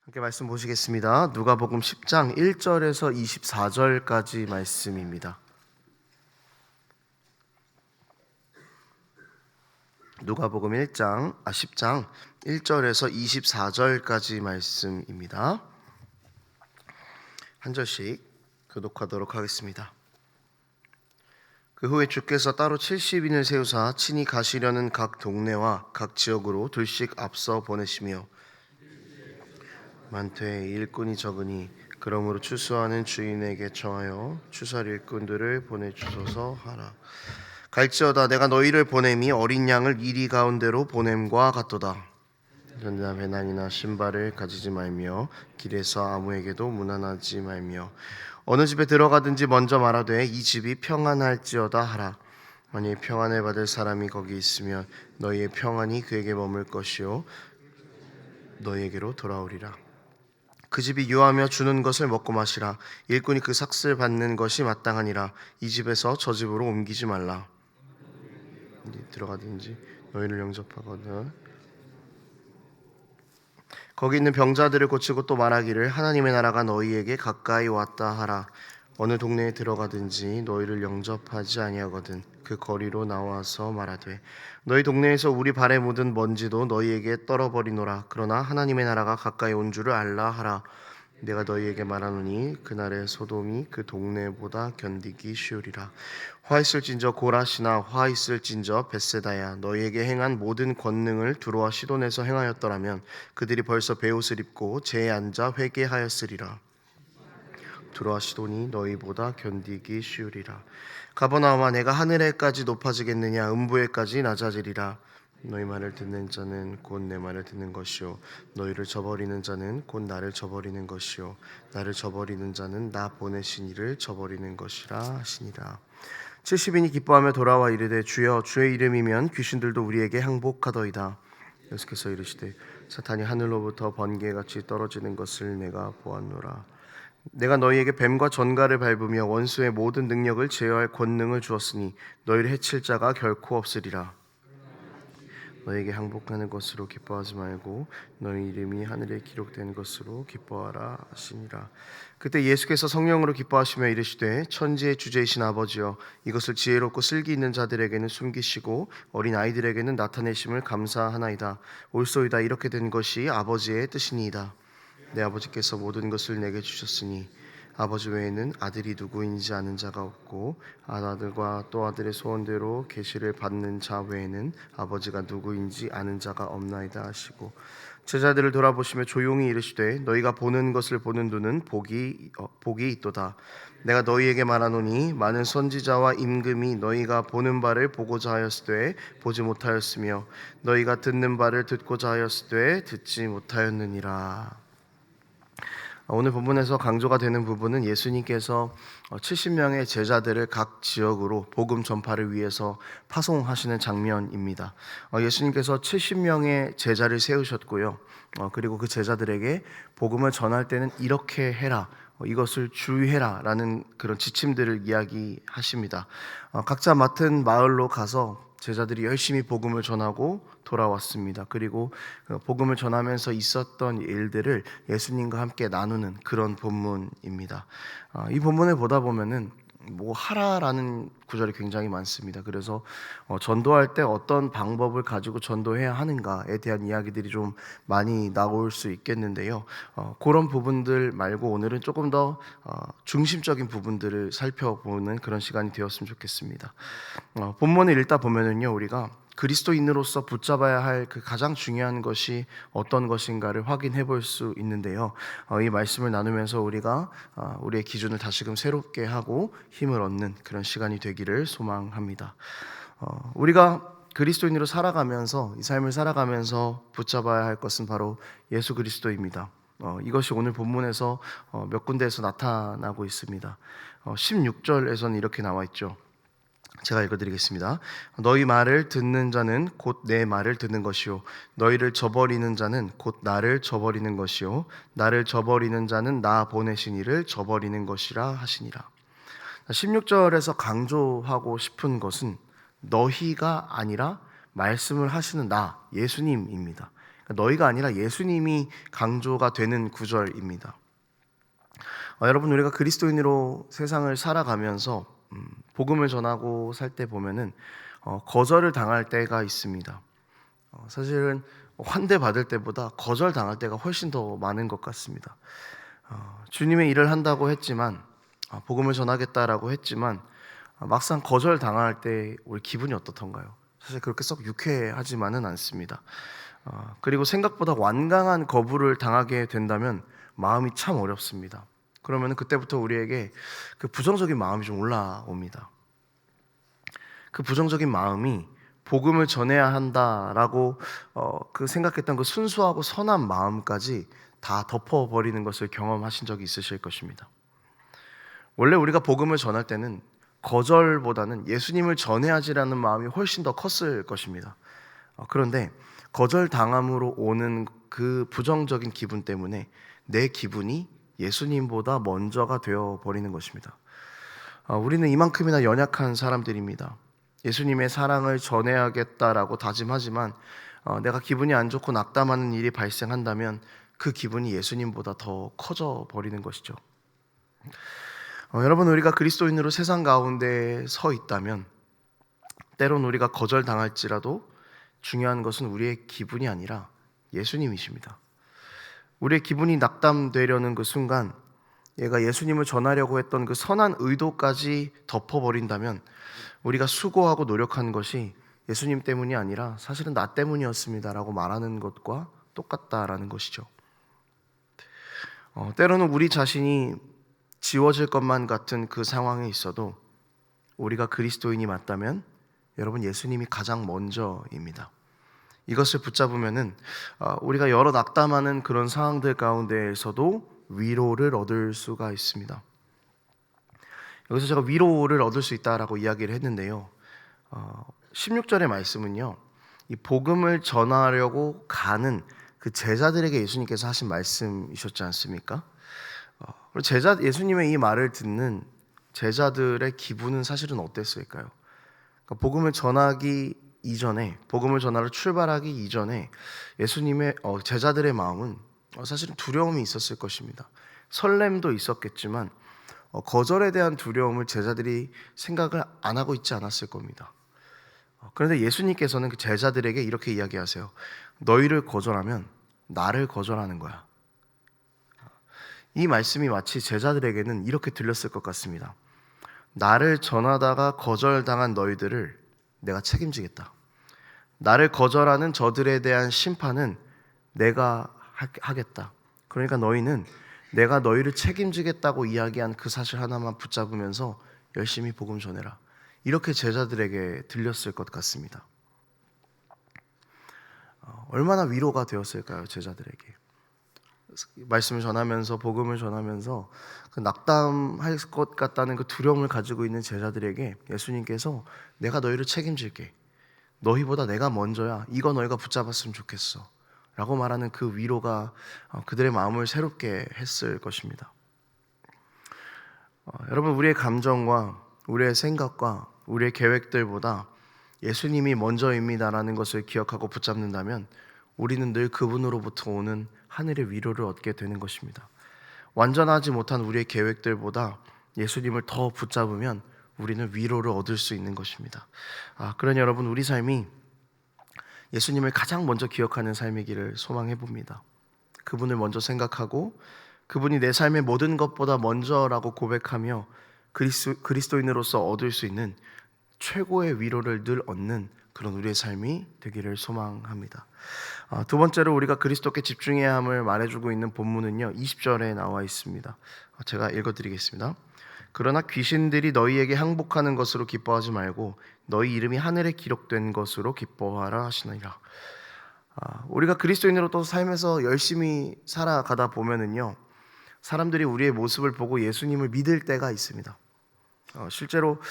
함께 말씀 보시겠습니다. 누가복음 10장 1절에서 24절까지 말씀입니다. 누가복음 10장 1절에서 24절까지 말씀입니다. 한 절씩 교독하도록 하겠습니다. 그 후에 주께서 따로 70인을 세우사 친히 가시려는 각 동네와 각 지역으로 둘씩 앞서 보내시며 만퇴에 일꾼이 적으니 그러므로 추수하는 주인에게 청하여 추수할 일꾼들을 보내주소서 하라. 갈지어다 내가 너희를 보냄이 어린 양을 이리 가운데로 보냄과 같도다. 전자 배낭이나 신발을 가지지 말며 길에서 아무에게도 문안하지 말며 어느 집에 들어가든지 먼저 말하되 이 집이 평안할지어다 하라. 만일 평안을 받을 사람이 거기 있으면 너희의 평안이 그에게 머물 것이요 너희에게로 돌아오리라. 그 집이 유하며 주는 것을 먹고 마시라. 일꾼이 그 삭슬 받는 것이 마땅하니라. 이 집에서 저 집으로 옮기지 말라. 들어가든지 너희를 영접하거든 거기 있는 병자들을 고치고 또 말하기를 하나님의 나라가 너희에게 가까이 왔다 하라. 어느 동네에 들어가든지 너희를 영접하지 아니하거든 그 거리로 나와서 말하되 너희 동네에서 우리 발에 묻은 먼지도 너희에게 떨어버리노라. 그러나 하나님의 나라가 가까이 온 줄을 알라 하라. 내가 너희에게 말하노니 그날의 소돔이 그 동네보다 견디기 쉬우리라. 화 있을진저 고라시나 화 있을진저 벳세다야. 너희에게 행한 모든 권능을 두로와 시돈에서 행하였더라면 그들이 벌써 베옷을 입고 제에 앉아 회개하였으리라. 두로와 시돈이 너희보다 견디기 쉬우리라. 가버나움아 내가 하늘에까지 높아지겠느냐 음부에까지 낮아지리라. 너희 말을 듣는 자는 곧 내 말을 듣는 것이요 너희를 저버리는 자는 곧 나를 저버리는 것이요 나를 저버리는 자는 나 보내신 이를 저버리는 것이라 하시니라. 70인이 기뻐하며 돌아와 이르되 주여 주의 이름이면 귀신들도 우리에게 항복하더이다. 예수께서 이르시되 사탄이 하늘로부터 번개같이 떨어지는 것을 내가 보았노라. 내가 너희에게 뱀과 전갈을 밟으며 원수의 모든 능력을 제어할 권능을 주었으니 너희를 해칠 자가 결코 없으리라. 너희에게 항복하는 것으로 기뻐하지 말고 너희 이름이 하늘에 기록된 것으로 기뻐하라 하시니라. 그때 예수께서 성령으로 기뻐하시며 이르시되 천지의 주제이신 아버지여 이것을 지혜롭고 슬기 있는 자들에게는 숨기시고 어린 아이들에게는 나타내심을 감사하나이다. 옳소이다. 이렇게 된 것이 아버지의 뜻이니이다. 내 아버지께서 모든 것을 내게 주셨으니 아버지 외에는 아들이 누구인지 아는 자가 없고 아들과 또 아들의 소원대로 계시를 받는 자 외에는 아버지가 누구인지 아는 자가 없나이다 하시고 제자들을 돌아보시며 조용히 이르시되 너희가 보는 것을 보는 눈은 복이 있도다. 내가 너희에게 말하노니 많은 선지자와 임금이 너희가 보는 바를 보고자 하였으되 보지 못하였으며 너희가 듣는 바를 듣고자 하였으되 듣지 못하였느니라. 오늘 본문에서 강조가 되는 부분은 예수님께서 70명의 제자들을 각 지역으로 복음 전파를 위해서 파송하시는 장면입니다. 예수님께서 70명의 제자를 세우셨고요. 그리고 그 제자들에게 복음을 전할 때는 이렇게 해라. 이것을 주의해라 라는 그런 지침들을 이야기하십니다. 각자 맡은 마을로 가서 제자들이 열심히 복음을 전하고 돌아왔습니다. 그리고 복음을 전하면서 있었던 일들을 예수님과 함께 나누는 그런 본문입니다. 이 본문을 보다 보면은 뭐 하라라는 구절이 굉장히 많습니다. 그래서 전도할 때 어떤 방법을 가지고 전도해야 하는가에 대한 이야기들이 좀 많이 나올 수 있겠는데요. 그런 부분들 말고 오늘은 조금 더 중심적인 부분들을 살펴보는 그런 시간이 되었으면 좋겠습니다. 본문을 읽다 보면은요, 우리가 그리스도인으로서 붙잡아야 할 그 가장 중요한 것이 어떤 것인가를 확인해 볼 수 있는데요. 이 말씀을 나누면서 우리가 우리의 기준을 다시금 새롭게 하고 힘을 얻는 그런 시간이 되기를 소망합니다. 우리가 그리스도인으로 살아가면서 이 삶을 살아가면서 붙잡아야 할 것은 바로 예수 그리스도입니다. 이것이 오늘 본문에서 몇 군데에서 나타나고 있습니다. 16절에서는 이렇게 나와 있죠. 제가 읽어드리겠습니다. 너희 말을 듣는 자는 곧 내 말을 듣는 것이요 너희를 저버리는 자는 곧 나를 저버리는 것이요 나를 저버리는 자는 나 보내신 이를 저버리는 것이라 하시니라. 16절에서 강조하고 싶은 것은 너희가 아니라 말씀을 하시는 나 예수님입니다. 너희가 아니라 예수님이 강조가 되는 구절입니다. 여러분, 우리가 그리스도인으로 세상을 살아가면서 복음을 전하고 살 때 보면은 거절을 당할 때가 있습니다. 사실은 환대 받을 때보다 거절 당할 때가 훨씬 더 많은 것 같습니다. 주님의 일을 한다고 했지만, 복음을 전하겠다라고 했지만, 막상 거절 당할 때 우리 기분이 어떻던가요? 사실 그렇게 썩 유쾌하지만은 않습니다. 그리고 생각보다 완강한 거부를 당하게 된다면 마음이 참 어렵습니다. 그러면 그때부터 우리에게 그 부정적인 마음이 좀 올라옵니다. 그 부정적인 마음이 복음을 전해야 한다라고 그 생각했던 그 순수하고 선한 마음까지 다 덮어버리는 것을 경험하신 적이 있으실 것입니다. 원래 우리가 복음을 전할 때는 거절보다는 예수님을 전해야지라는 마음이 훨씬 더 컸을 것입니다. 그런데 거절당함으로 오는 그 부정적인 기분 때문에 내 기분이 예수님보다 먼저가 되어버리는 것입니다. 우리는 이만큼이나 연약한 사람들입니다. 예수님의 사랑을 전해야겠다라고 다짐하지만 내가 기분이 안 좋고 낙담하는 일이 발생한다면 그 기분이 예수님보다 더 커져 버리는 것이죠. 여러분, 우리가 그리스도인으로 세상 가운데 서 있다면 때론 우리가 거절당할지라도 중요한 것은 우리의 기분이 아니라 예수님이십니다. 우리의 기분이 낙담되려는 그 순간 얘가 예수님을 전하려고 했던 그 선한 의도까지 덮어버린다면 우리가 수고하고 노력한 것이 예수님 때문이 아니라 사실은 나 때문이었습니다 라고 말하는 것과 똑같다라는 것이죠. 때로는 우리 자신이 지워질 것만 같은 그 상황에 있어도 우리가 그리스도인이 맞다면 여러분, 예수님이 가장 먼저입니다. 이것을 붙잡으면은 우리가 여러 낙담하는 그런 상황들 가운데에서도 위로를 얻을 수가 있습니다. 여기서 제가 위로를 얻을 수 있다라고 이야기를 했는데요, 16절의 말씀은요, 이 복음을 전하려고 가는 그 제자들에게 예수님께서 하신 말씀이셨지 않습니까? 예수님의 이 말을 듣는 제자들의 기분은 사실은 어땠을까요? 그러니까 복음을 전하기 이전에, 복음을 전하러 출발하기 이전에 예수님의 제자들의 마음은 사실은 두려움이 있었을 것입니다. 설렘도 있었겠지만 거절에 대한 두려움을 제자들이 생각을 안 하고 있지 않았을 겁니다. 그런데 예수님께서는 그 제자들에게 이렇게 이야기하세요. 너희를 거절하면 나를 거절하는 거야. 이 말씀이 마치 제자들에게는 이렇게 들렸을 것 같습니다. 나를 전하다가 거절당한 너희들을 내가 책임지겠다. 나를 거절하는 저들에 대한 심판은 내가 하겠다. 그러니까 너희는 내가 너희를 책임지겠다고 이야기한 그 사실 하나만 붙잡으면서 열심히 복음 전해라. 이렇게 제자들에게 들렸을 것 같습니다. 얼마나 위로가 되었을까요, 제자들에게? 말씀을 전하면서, 복음을 전하면서 그 낙담할 것 같다는 그 두려움을 가지고 있는 제자들에게 예수님께서 내가 너희를 책임질게. 너희보다 내가 먼저야. 이거 너희가 붙잡았으면 좋겠어. 라고 말하는 그 위로가 그들의 마음을 새롭게 했을 것입니다. 여러분, 우리의 감정과 우리의 생각과 우리의 계획들보다 예수님이 먼저입니다라는 것을 기억하고 붙잡는다면 우리는 늘 그분으로부터 오는 하늘의 위로를 얻게 되는 것입니다. 완전하지 못한 우리의 계획들보다 예수님을 더 붙잡으면 우리는 위로를 얻을 수 있는 것입니다. 그러니 여러분, 우리 삶이 예수님을 가장 먼저 기억하는 삶이기를 소망해 봅니다. 그분을 먼저 생각하고 그분이 내 삶의 모든 것보다 먼저라고 고백하며 그리스도인으로서 얻을 수 있는 최고의 위로를 늘 얻는 그런 우리의 삶이 되기를 소망합니다. 두 번째로 우리가 그리스도께 집중해야 함을 말해주고 있는 본문은요, 20절에 나와 있습니다. 제가 읽어드리겠습니다. 그러나 귀신들이 너희에게 항복하는 것으로 기뻐하지 말고 너희 이름이 하늘에 기록된 것으로 기뻐하라 하시니라. 우리가 그리스도인으로 또 삶에서 열심히 살아가다 보면은요, 사람들이 우리의 모습을 보고 예수님을 믿을 때가 있습니다. 실제로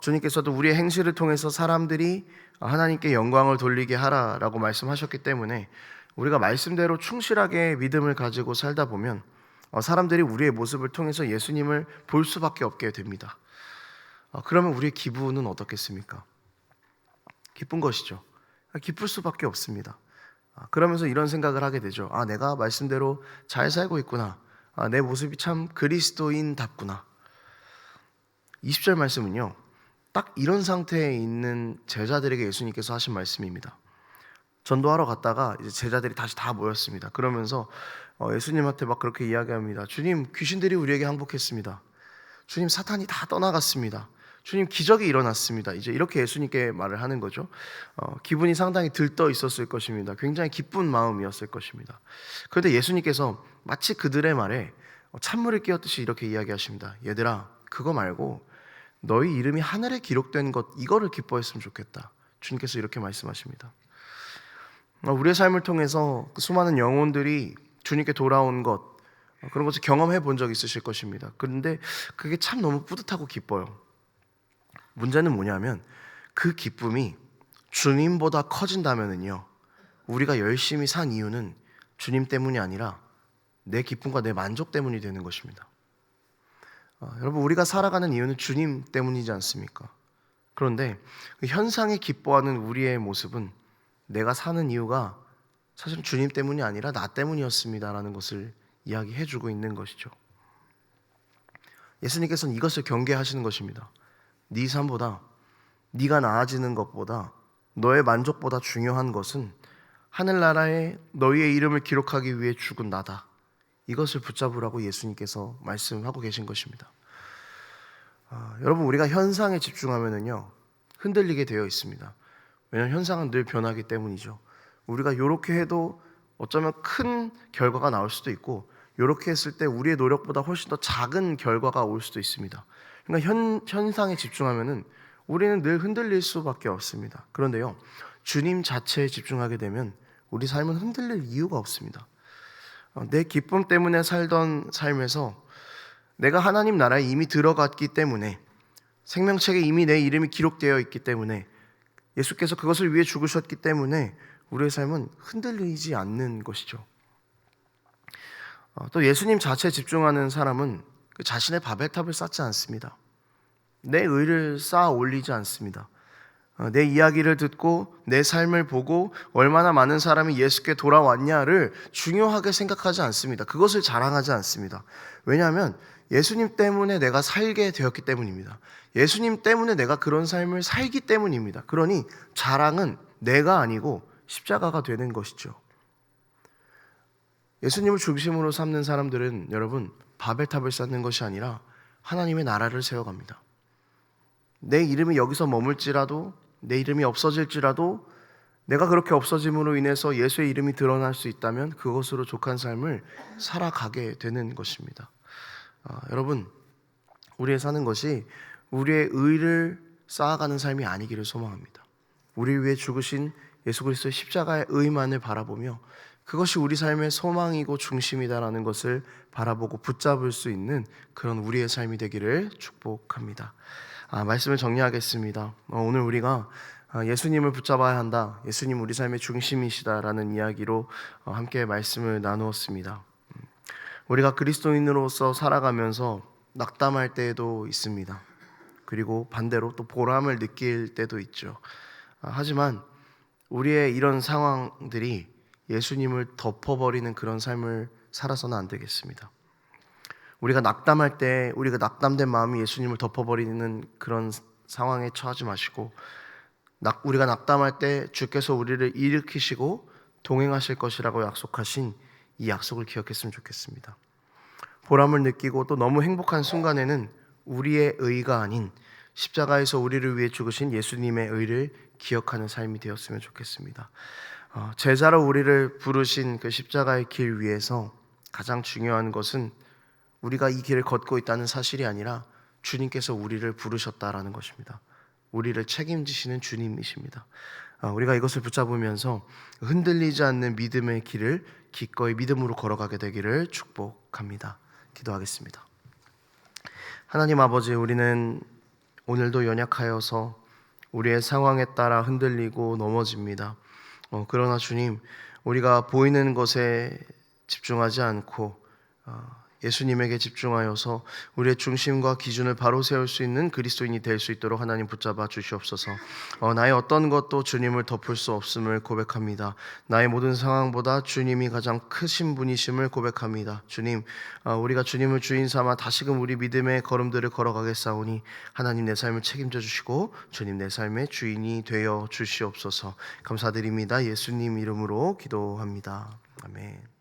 주님께서도 우리의 행실을 통해서 사람들이 하나님께 영광을 돌리게 하라라고 말씀하셨기 때문에 우리가 말씀대로 충실하게 믿음을 가지고 살다 보면 사람들이 우리의 모습을 통해서 예수님을 볼 수밖에 없게 됩니다. 그러면 우리의 기분은 어떻겠습니까? 기쁜 것이죠. 기쁠 수밖에 없습니다. 그러면서 이런 생각을 하게 되죠. 내가 말씀대로 잘 살고 있구나. 내 모습이 참 그리스도인답구나. 20절 말씀은요, 딱 이런 상태에 있는 제자들에게 예수님께서 하신 말씀입니다. 전도하러 갔다가 이제 제자들이 다시 다 모였습니다. 그러면서 예수님한테 막 그렇게 이야기합니다. 주님, 귀신들이 우리에게 항복했습니다. 주님, 사탄이 다 떠나갔습니다. 주님, 기적이 일어났습니다. 이제 이렇게 예수님께 말을 하는 거죠. 기분이 상당히 들떠 있었을 것입니다. 굉장히 기쁜 마음이었을 것입니다. 그런데 예수님께서 마치 그들의 말에 찬물을 끼얹듯이 이렇게 이야기하십니다. 얘들아, 그거 말고 너희 이름이 하늘에 기록된 것, 이거를 기뻐했으면 좋겠다. 주님께서 이렇게 말씀하십니다. 우리의 삶을 통해서 그 수많은 영혼들이 주님께 돌아온 것, 그런 것을 경험해 본 적 있으실 것입니다. 그런데 그게 참 너무 뿌듯하고 기뻐요. 문제는 뭐냐면 그 기쁨이 주님보다 커진다면요, 우리가 열심히 산 이유는 주님 때문이 아니라 내 기쁨과 내 만족 때문이 되는 것입니다. 여러분, 우리가 살아가는 이유는 주님 때문이지 않습니까? 그런데 그 현상에 기뻐하는 우리의 모습은 내가 사는 이유가 사실은 주님 때문이 아니라 나 때문이었습니다라는 것을 이야기해주고 있는 것이죠. 예수님께서는 이것을 경계하시는 것입니다. 네 삶보다, 네가 나아지는 것보다, 너의 만족보다 중요한 것은 하늘나라에 너희의 이름을 기록하기 위해 죽은 나다. 이것을 붙잡으라고 예수님께서 말씀하고 계신 것입니다. 여러분, 우리가 현상에 집중하면요, 흔들리게 되어 있습니다. 왜냐하면 현상은 늘 변하기 때문이죠. 우리가 이렇게 해도 어쩌면 큰 결과가 나올 수도 있고, 이렇게 했을 때 우리의 노력보다 훨씬 더 작은 결과가 올 수도 있습니다. 그러니까 현상에 집중하면은 우리는 늘 흔들릴 수밖에 없습니다. 그런데요, 주님 자체에 집중하게 되면 우리 삶은 흔들릴 이유가 없습니다. 내 기쁨 때문에 살던 삶에서 내가 하나님 나라에 이미 들어갔기 때문에, 생명책에 이미 내 이름이 기록되어 있기 때문에, 예수께서 그것을 위해 죽으셨기 때문에 우리의 삶은 흔들리지 않는 것이죠. 또 예수님 자체에 집중하는 사람은 그 자신의 바벨탑을 쌓지 않습니다. 내 의를 쌓아 올리지 않습니다. 내 이야기를 듣고 내 삶을 보고 얼마나 많은 사람이 예수께 돌아왔냐를 중요하게 생각하지 않습니다. 그것을 자랑하지 않습니다. 왜냐하면 예수님 때문에 내가 살게 되었기 때문입니다. 예수님 때문에 내가 그런 삶을 살기 때문입니다. 그러니 자랑은 내가 아니고 십자가가 되는 것이죠. 예수님을 중심으로 삼는 사람들은 여러분, 바벨탑을 쌓는 것이 아니라 하나님의 나라를 세워갑니다. 내 이름이 여기서 머물지라도, 내 이름이 없어질지라도, 내가 그렇게 없어짐으로 인해서 예수의 이름이 드러날 수 있다면 그것으로 족한 삶을 살아가게 되는 것입니다. 여러분, 우리의 사는 것이 우리의 의를 쌓아가는 삶이 아니기를 소망합니다. 우리 위해 죽으신 예수 그리스도의 십자가의 의만을 바라보며 그것이 우리 삶의 소망이고 중심이다라는 것을 바라보고 붙잡을 수 있는 그런 우리의 삶이 되기를 축복합니다. 말씀을 정리하겠습니다. 오늘 우리가 예수님을 붙잡아야 한다, 예수님 우리 삶의 중심이시다라는 이야기로 함께 말씀을 나누었습니다. 우리가 그리스도인으로서 살아가면서 낙담할 때도 있습니다. 그리고 반대로 또 보람을 느낄 때도 있죠. 하지만 우리의 이런 상황들이 예수님을 덮어버리는 그런 삶을 살아서는 안 되겠습니다. 우리가 낙담할 때, 우리가 낙담된 마음이 예수님을 덮어버리는 그런 상황에 처하지 마시고, 우리가 낙담할 때 주께서 우리를 일으키시고 동행하실 것이라고 약속하신 이 약속을 기억했으면 좋겠습니다. 보람을 느끼고 또 너무 행복한 순간에는 우리의 의가 아닌 십자가에서 우리를 위해 죽으신 예수님의 의를 기억하는 삶이 되었으면 좋겠습니다. 제자로 우리를 부르신 그 십자가의 길 위에서 가장 중요한 것은 우리가 이 길을 걷고 있다는 사실이 아니라 주님께서 우리를 부르셨다라는 것입니다. 우리를 책임지시는 주님이십니다. 우리가 이것을 붙잡으면서 흔들리지 않는 믿음의 길을 기꺼이 믿음으로 걸어가게 되기를 축복합니다. 기도하겠습니다. 하나님 아버지, 우리는 오늘도 연약하여서 우리의 상황에 따라 흔들리고 넘어집니다. 그러나 주님, 우리가 보이는 것에 집중하지 않고 예수님에게 집중하여서 우리의 중심과 기준을 바로 세울 수 있는 그리스도인이 될 수 있도록 하나님 붙잡아 주시옵소서. 나의 어떤 것도 주님을 덮을 수 없음을 고백합니다. 나의 모든 상황보다 주님이 가장 크신 분이심을 고백합니다. 주님, 우리가 주님을 주인 삼아 다시금 우리 믿음의 걸음들을 걸어가겠사오니 하나님 내 삶을 책임져 주시고 주님 내 삶의 주인이 되어 주시옵소서. 감사드립니다. 예수님 이름으로 기도합니다. 아멘.